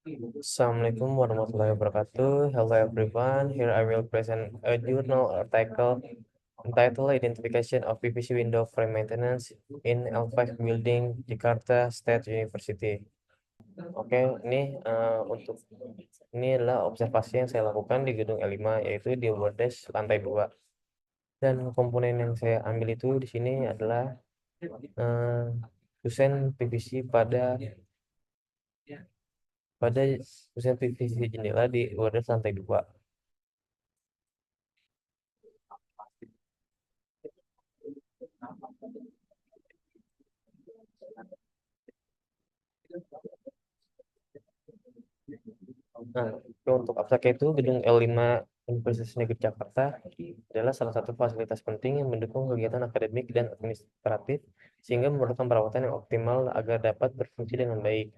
Assalamualaikum warahmatullahi wabarakatuh. Hello everyone. Here I will present a journal article entitled Identification of PVC Window Frame Maintenance in L5 Building, Jakarta State University. Oke, ini adalah observasi yang saya lakukan di gedung L5, yaitu di bordes lantai 2. Dan komponen yang saya ambil itu di sini adalah kusen PVC pada kusen PVC jendela di bordes lantai 2. Nah, untuk abstraknya itu gedung L5 Universitas Negeri Jakarta adalah salah satu fasilitas penting yang mendukung kegiatan akademik dan administratif sehingga memerlukan perawatan yang optimal agar dapat berfungsi dengan baik.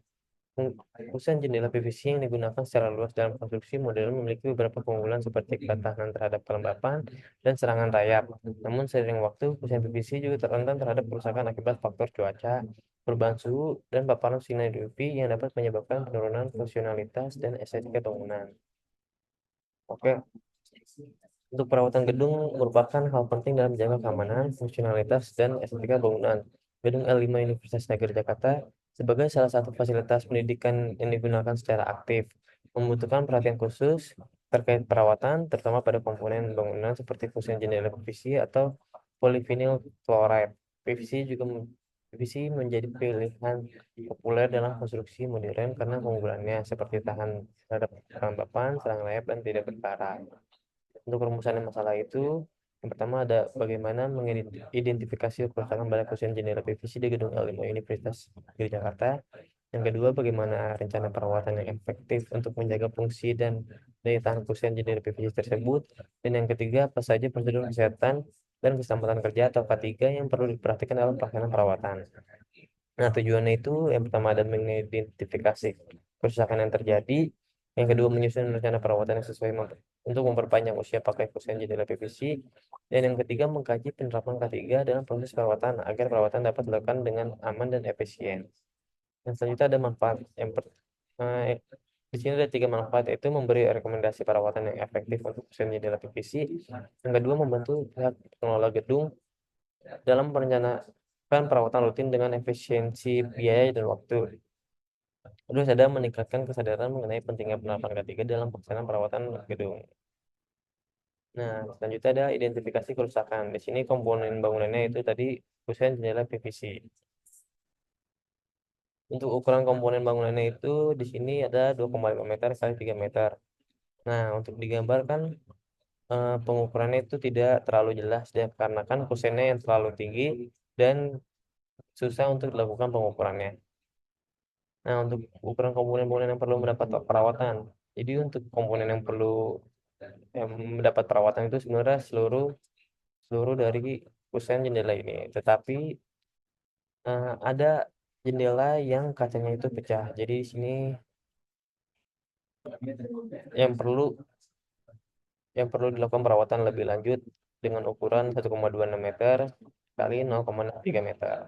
Bungkusan jendela PVC yang digunakan secara luas dalam konstruksi modern memiliki beberapa keunggulan seperti ketahanan terhadap kelembapan dan serangan rayap. Namun seiring waktu, bungkusan PVC juga rentan terhadap kerusakan akibat faktor cuaca, perubahan suhu, dan paparan sinar UV yang dapat menyebabkan penurunan fungsionalitas dan estetika bangunan. Oke, untuk perawatan gedung merupakan hal penting dalam menjaga keamanan, fungsionalitas, dan estetika bangunan. Gedung L5 Universitas Negeri Jakarta sebagai salah satu fasilitas pendidikan yang digunakan secara aktif, membutuhkan perhatian khusus terkait perawatan, terutama pada komponen bangunan seperti fusian jendela PVC atau polyvinyl chloride. PVC menjadi pilihan populer dalam konstruksi modern karena keunggulannya seperti tahan terhadap kelembapan, serangan rayap, dan tidak berkarat. Untuk perumusan masalah itu, yang pertama ada bagaimana mengidentifikasi kerusakan pada kusen jendela PVC di gedung L5 Universitas di Jakarta. Yang kedua, bagaimana rencana perawatan yang efektif untuk menjaga fungsi dan daya tahan kusen jendela PVC tersebut. Dan yang ketiga, apa saja prosedur kesehatan dan keselamatan kerja atau K3 yang perlu diperhatikan dalam pelaksanaan perawatan. Nah, tujuannya itu yang pertama ada mengidentifikasi kerusakan yang terjadi, yang kedua menyusun rencana perawatan yang sesuai untuk memperpanjang usia pakai kusen jendela PVC, dan yang ketiga mengkaji penerapan K3 dalam proses perawatan agar perawatan dapat dilakukan dengan aman dan efisien. Yang selanjutnya ada manfaat. Eh, di sini ada 3 manfaat, yaitu memberi rekomendasi perawatan yang efektif untuk kusen jendela PVC. Yang kedua, membantu pihak pengelola gedung dalam merencanakan perawatan rutin dengan efisiensi biaya dan waktu. Terus ada meningkatkan kesadaran mengenai pentingnya penerapan K3 dalam pelaksanaan perawatan gedung. Nah, selanjutnya ada identifikasi kerusakan. Di sini komponen bangunannya itu tadi kusen jendela PVC. Untuk ukuran komponen bangunannya itu di sini ada 2,5 meter kali 3 meter. Nah, untuk digambarkan pengukurannya itu tidak terlalu jelas ya, karena kan kusennya yang terlalu tinggi dan susah untuk dilakukan pengukurannya. Nah, untuk ukuran komponen-komponen yang perlu mendapat perawatan. Jadi untuk komponen yang mendapat perawatan itu sebenarnya seluruh seluruh dari kusen jendela ini. Tetapi ada jendela yang kacanya itu pecah. Jadi di sini yang perlu yang perlu dilakukan perawatan lebih lanjut dengan ukuran 1,26 meter kali 0,3 meter.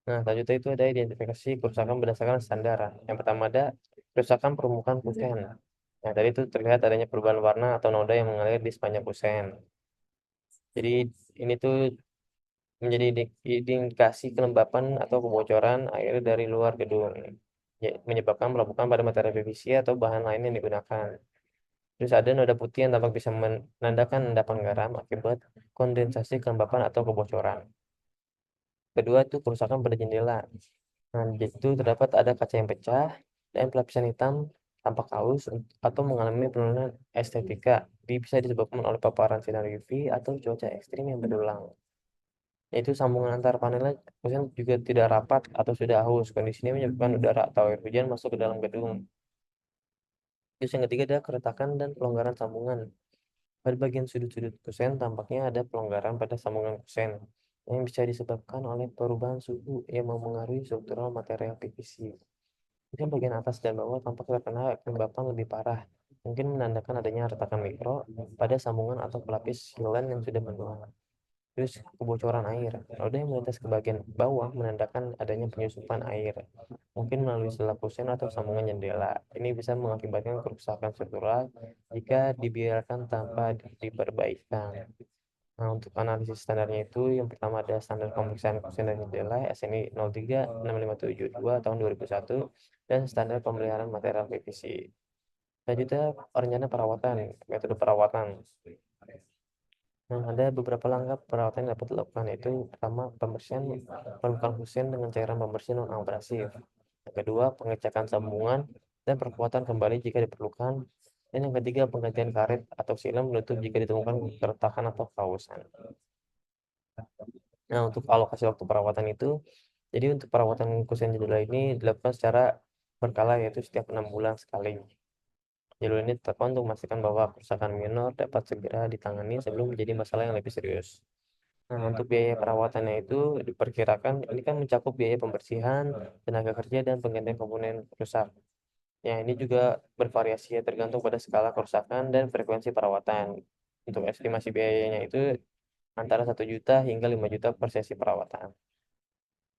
Nah, selanjutnya itu ada identifikasi kerusakan berdasarkan standar. Yang pertama ada kerusakan permukaan kusen. Nah, tadi itu terlihat adanya perubahan warna atau noda yang mengalir di sepanjang kusen. Jadi ini tuh menjadi indikasi kelembapan atau kebocoran air dari luar gedung, ya, menyebabkan pelapukan pada materi PVC atau bahan lain yang digunakan. Terus ada noda putih yang tampak bisa menandakan endapan garam akibat kondensasi kelembapan atau kebocoran. Kedua itu kerusakan pada jendela. Nah, di situ terdapat ada kaca yang pecah dan lapisan hitam tampak halus atau mengalami penurunan estetika. Ini bisa disebabkan oleh paparan sinar UV atau cuaca ekstrim yang berulang. Yaitu sambungan antar panelnya kemudian juga tidak rapat atau sudah haus. Kondisi ini menyebabkan udara atau air hujan masuk ke dalam gedung. Terus yang ketiga ada keretakan dan pelonggaran sambungan. Pada bagian sudut-sudut kusen tampaknya ada pelonggaran pada sambungan kusen yang bisa disebabkan oleh perubahan suhu yang memengaruhi struktural material PVC. Mungkin bagian atas dan bawah tampak terkena kelembapan lebih parah, mungkin menandakan adanya retakan mikro pada sambungan atau pelapis sealant yang sudah menua. Terus kebocoran air. Roda yang melintas ke bagian bawah menandakan adanya penyusupan air, mungkin melalui sela kusen atau sambungan jendela. Ini bisa mengakibatkan kerusakan struktural jika dibiarkan tanpa diperbaikan. Nah, untuk analisis standarnya itu yang pertama ada standar pemeriksaan kusen dan jendela SNI 036572 tahun 2001 dan standar pemeliharaan material PVC. Selanjutnya rencana perawatan, metode perawatan. Nah, ada beberapa langkah perawatan yang dapat dilakukan, yaitu pertama pembersihan permukaan kusen dengan cairan pembersih non abrasif. Yang kedua, pengecekan sambungan dan perkuatan kembali jika diperlukan. Dan yang ketiga, penggantian karet atau silam menutup jika ditemukan keretakan atau kausan. Nah, untuk alokasi waktu perawatan itu, jadi untuk perawatan kusen jendela ini dilakukan secara berkala, yaitu setiap 6 bulan sekali. Jalur ini ditetapkan untuk memastikan bahwa kerusakan minor dapat segera ditangani sebelum menjadi masalah yang lebih serius. Nah, untuk biaya perawatannya itu diperkirakan ini kan mencakup biaya pembersihan, tenaga kerja, dan penggantian komponen rusak. Ya, ini juga bervariasi ya, tergantung pada skala kerusakan dan frekuensi perawatan. Untuk estimasi biayanya itu antara 1 juta hingga 5 juta per sesi perawatan.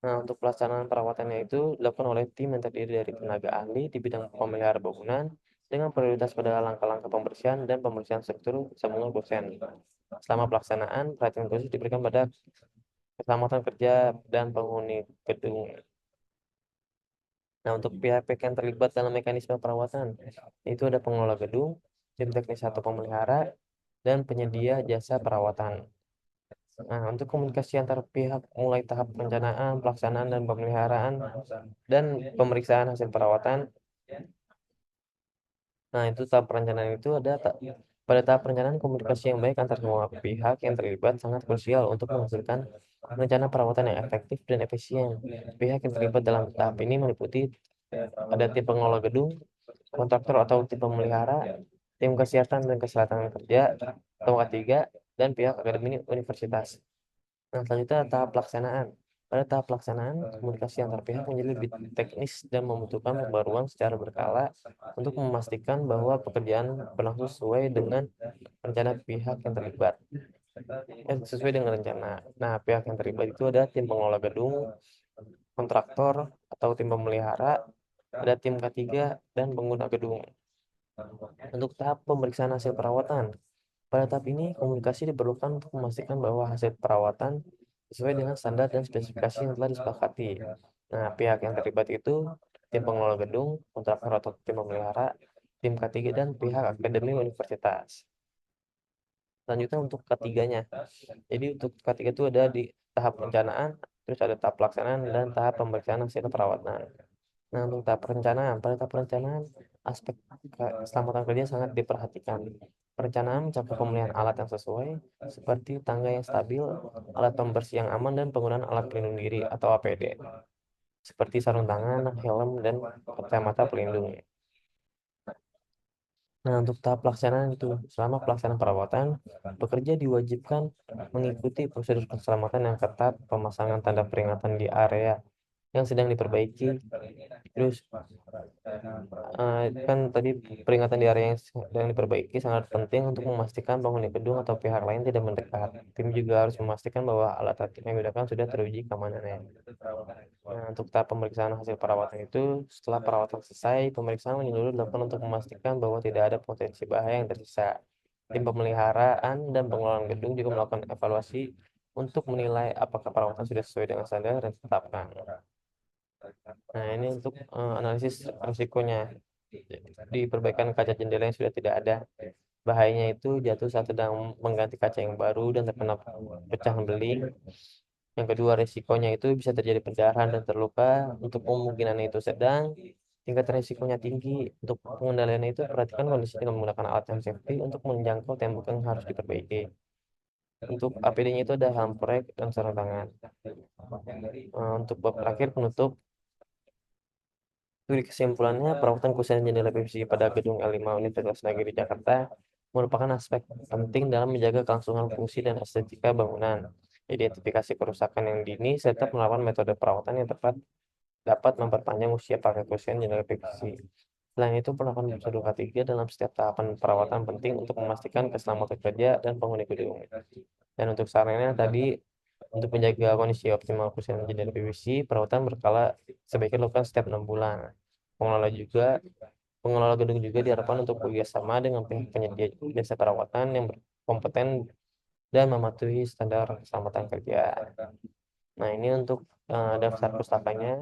Nah, untuk pelaksanaan perawatannya itu dilakukan oleh tim yang terdiri dari tenaga ahli di bidang pemelihara bangunan dengan prioritas pada langkah-langkah pembersihan dan pembersihan struktur sambungan kusen. Selama pelaksanaan, perhatian khusus diberikan pada keselamatan kerja dan penghuni gedung. Nah, untuk pihak-pihak yang terlibat dalam mekanisme perawatan, itu ada pengelola gedung, tim teknis atau pemelihara, dan penyedia jasa perawatan. Nah, untuk komunikasi antar pihak mulai tahap perencanaan, pelaksanaan, dan pemeliharaan, dan pemeriksaan hasil perawatan. Nah, itu tahap perencanaan itu pada tahap perencanaan komunikasi yang baik antar semua pihak yang terlibat sangat krusial untuk menghasilkan rencana perawatan yang efektif dan efisien. Pihak yang terlibat dalam tahap ini meliputi ada tim pengelola gedung, kontraktor atau tim pemelihara, tim kesehatan dan keselamatan kerja atau K3, dan pihak akademi universitas. Nah, selanjutnya tahap pelaksanaan. Pada tahap pelaksanaan, komunikasi antar pihak menjadi lebih teknis dan membutuhkan pembaruan secara berkala untuk memastikan bahwa pekerjaan berlangsung sesuai dengan rencana pihak yang terlibat. Sesuai dengan rencana. Nah, pihak yang terlibat itu ada tim pengelola gedung, kontraktor atau tim pemelihara, ada tim K3, dan pengguna gedung. Untuk tahap pemeriksaan hasil perawatan, pada tahap ini komunikasi diperlukan untuk memastikan bahwa hasil perawatan sesuai dengan standar dan spesifikasi yang telah disepakati. Nah, pihak yang terlibat itu tim pengelola gedung, kontraktor atau tim pemelihara, tim K3, dan pihak akademi universitas. Selanjutnya untuk ketiganya. Jadi untuk ketiga itu ada di tahap perencanaan, terus ada tahap pelaksanaan, dan tahap pemeriksaan hasil perawatan. Nah, untuk tahap perencanaan, pada tahap perencanaan, aspek keselamatan kerja sangat diperhatikan. Perencanaan mencakup pemilihan alat yang sesuai, seperti tangga yang stabil, alat pembersih yang aman, dan penggunaan alat pelindung diri atau APD, seperti sarung tangan, helm, dan kacamata pelindung. Nah, untuk tahap pelaksanaan itu, selama pelaksanaan perawatan, pekerja diwajibkan mengikuti prosedur keselamatan yang ketat, pemasangan tanda peringatan di area yang sedang diperbaiki. Terus kan tadi peringatan di area yang sedang diperbaiki sangat penting untuk memastikan penghuni gedung atau pihak lain tidak mendekat. Tim juga harus memastikan bahwa alat yang digunakan sudah teruji keamanannya. Nah, untuk tahap pemeriksaan hasil perawatan itu, setelah perawatan selesai, pemeriksaan menyeluruh dilakukan untuk memastikan bahwa tidak ada potensi bahaya yang tersisa. Tim pemeliharaan dan pengelolaan gedung juga melakukan evaluasi untuk menilai apakah perawatan sudah sesuai dengan standar yang ditetapkan. Nah, ini untuk analisis risikonya. Di perbaikan kaca jendela yang sudah tidak ada. Bahayanya itu jatuh saat sedang mengganti kaca yang baru dan terkena pecahan beling. Yang kedua, risikonya itu bisa terjadi pendarahan dan terluka. Untuk kemungkinan itu sedang, tingkat risikonya tinggi. Untuk pengendaliannya itu perhatikan kondisi dengan menggunakan alat yang safety untuk menjangkau tembok yang harus diperbaiki. Untuk APD-nya itu ada handbrake dan sarung tangan. Untuk bab terakhir penutup, dari kesimpulannya, perawatan kusen jendela PVC pada gedung L5 Universitas Negeri Jakarta merupakan aspek penting dalam menjaga kelangsungan fungsi dan estetika bangunan, identifikasi kerusakan yang dini, serta penerapan metode perawatan yang tepat dapat memperpanjang usia pakai kusen jendela PVC. Selain itu, perlakuan prosedur K3 dalam setiap tahapan perawatan penting untuk memastikan keselamatan kerja dan penghuni gedung. Dan untuk sarannya tadi, untuk menjaga kondisi optimal perusahaan jendela PVC, perawatan berkala sebaiknya dilakukan setiap 6 bulan. Pengelola juga Pengelola gedung juga diharapkan untuk bekerjasama dengan pihak penyedia jasa perawatan yang berkompeten dan mematuhi standar keselamatan kerja. Nah, ini untuk daftar pustakanya.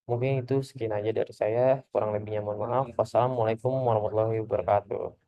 Mungkin itu sekian aja dari saya. Kurang lebihnya mohon maaf. Wassalamualaikum warahmatullahi wabarakatuh.